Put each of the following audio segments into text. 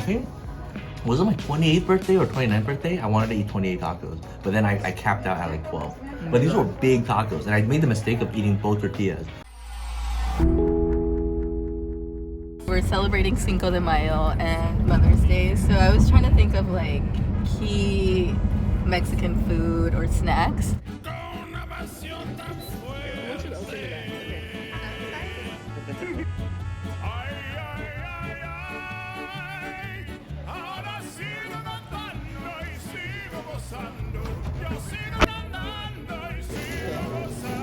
think, was it my 28th birthday or 29th birthday? I wanted to eat 28 tacos, but then I capped out at like 12. But these were big tacos, and I made the mistake of eating both tortillas. We're celebrating Cinco de Mayo and Mother's Day, so I was trying to think of like key Mexican food or snacks.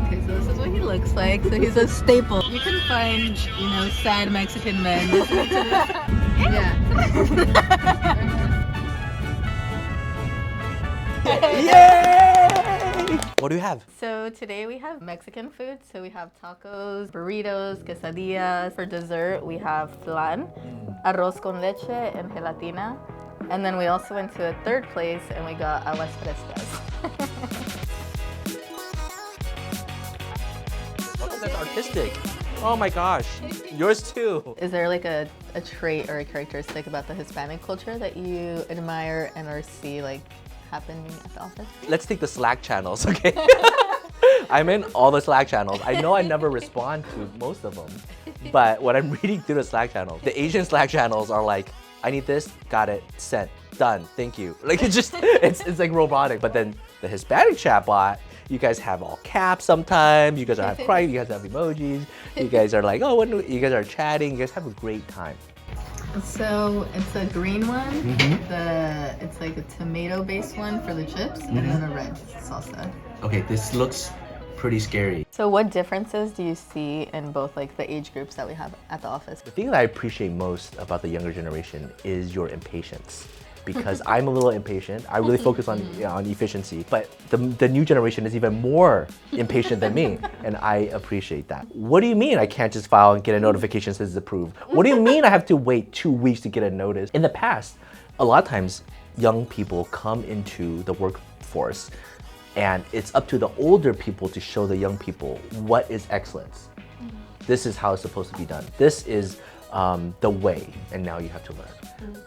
Okay, so this is what he looks like. So he's a staple. You can find, you know, sad Mexican men listening to this. Yeah. Yay! What do you have? So today we have Mexican food. So we have tacos, burritos, quesadillas. For dessert, we have flan, arroz con leche, and gelatina. And then we also went to a third place and we got aguas frescas. That's artistic. Oh my gosh. Yours too. Is there like a trait or a characteristic about the Hispanic culture that you admire and or see like happening at the office? Let's take the Slack channels, okay? I'm in all the Slack channels. I know I never respond to most of them, but when I'm reading through the Slack channels, the Asian Slack channels are like, I need this, got it, sent, done, thank you. Like it's like robotic. But then the Hispanic chatbot, you guys have all caps sometimes, you guys have crying, you guys have emojis, you guys are like, oh, you guys are chatting, you guys have a great time. So it's a green one, it's like a tomato-based one for the chips, and then a red salsa. Okay, this looks pretty scary. So what differences do you see in both like the age groups that we have at the office? The thing that I appreciate most about the younger generation is your impatience. Because I'm a little impatient. I really focus on efficiency. But the new generation is even more impatient than me, and I appreciate that. What do you mean I can't just file and get a notification that says approved? What do you mean I have to wait 2 weeks to get a notice? In the past, a lot of times, young people come into the workforce, and it's up to the older people to show the young people what is excellence. This is how it's supposed to be done. This is the way, and now you have to learn.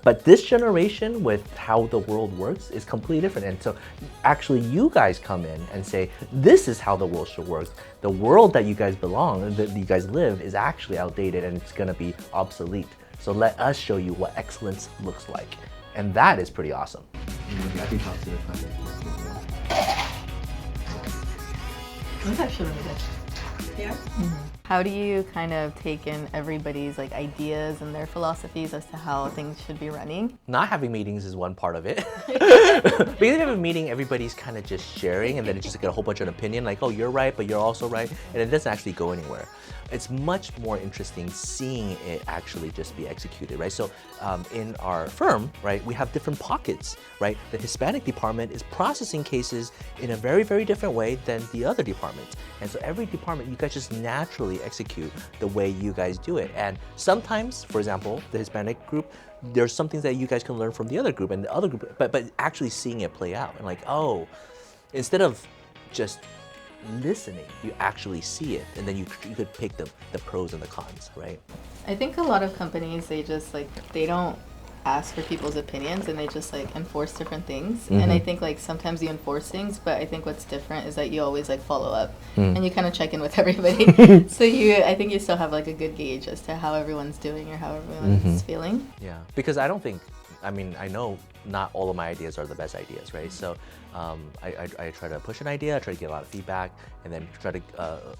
But this generation, with how the world works, is completely different. And so actually you guys come in and say, this is how the world should work. The world that you guys belong, that you guys live, is actually outdated and it's gonna be obsolete. So let us show you what excellence looks like. And that is pretty awesome. That's actually really good. Yeah. How do you kind of take in everybody's like ideas and their philosophies as to how things should be running? Not having meetings is one part of it. Because if you have a meeting, everybody's kind of just sharing, and then it's just like a whole bunch of opinion, like, oh, you're right, but you're also right, and it doesn't actually go anywhere. It's much more interesting seeing it actually just be executed, right? So in our firm, right, we have different pockets, right? The Hispanic department is processing cases in a very, very different way than the other departments. And so every department, you guys just naturally execute the way you guys do it. And sometimes, for example, the Hispanic group, there's some things that you guys can learn from the other group and the other group, but actually seeing it play out and like, oh, instead of just listening, you actually see it, and then you could pick the pros and the cons, right? I think a lot of companies, they just like, they don't ask for people's opinions and they just like enforce different things. And I think like sometimes you enforce things, but I think what's different is that you always like follow up and you kind of check in with everybody. So I think you still have like a good gauge as to how everyone's doing or how everyone's feeling. Yeah, because I know not all of my ideas are the best ideas, right? So I try to push an idea, I try to get a lot of feedback, and then try to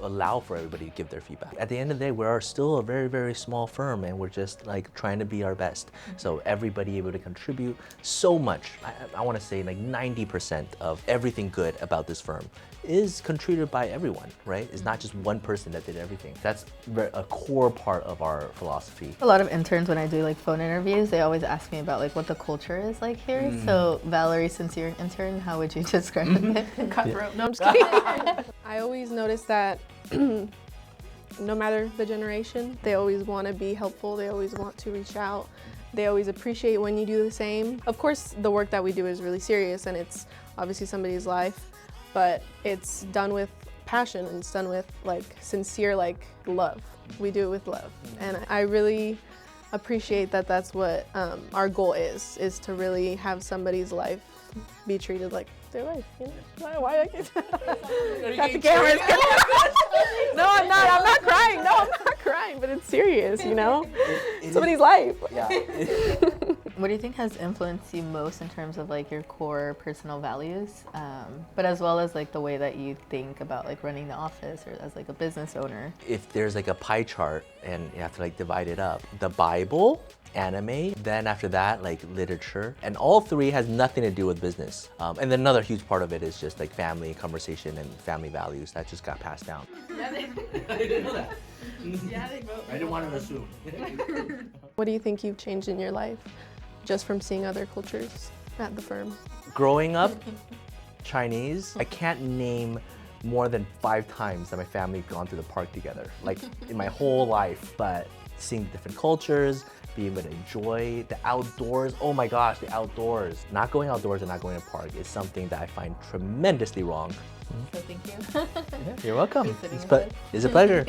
allow for everybody to give their feedback. At the end of the day, we are still a very, very small firm, and we're just like trying to be our best. So everybody able to contribute so much. I want to say like 90% of everything good about this firm is contributed by everyone, right? It's not just one person that did everything. That's a core part of our philosophy. A lot of interns, when I do like phone interviews, they always ask me about like what the culture is like here. So Valerie, since you're an intern, how would you describe it? Cutthroat. No, I'm just kidding. I always notice that no matter the generation, they always want to be helpful. They always want to reach out. They always appreciate when you do the same. Of course, the work that we do is really serious and it's obviously somebody's life, but it's done with passion and it's done with like sincere like love. We do it with love. And I really appreciate that that's what our goal is to really have somebody's life be treated like their life. You know? Why I can't? Got the cameras. No, I'm not crying. No, I'm not crying. But it's serious, you know. Somebody's life. Yeah. What do you think has influenced you most in terms of like your core personal values, but as well as like the way that you think about like running the office or as like a business owner? If there's like a pie chart and you have to like divide it up, the Bible, anime, then after that like literature, and all three has nothing to do with business. And then another huge part of it is just like family conversation and family values that just got passed down. I didn't know that. Yeah, they both. I didn't want to assume. What do you think you've changed in your life just from seeing other cultures at the firm? Growing up Chinese, I can't name more than 5 times that my family gone to the park together, like in my whole life. But seeing different cultures, being able to enjoy the outdoors, oh my gosh, the outdoors. Not going outdoors and not going to the park is something that I find tremendously wrong. So thank you. Yeah, you're welcome. Sitting It's in bed. a pleasure.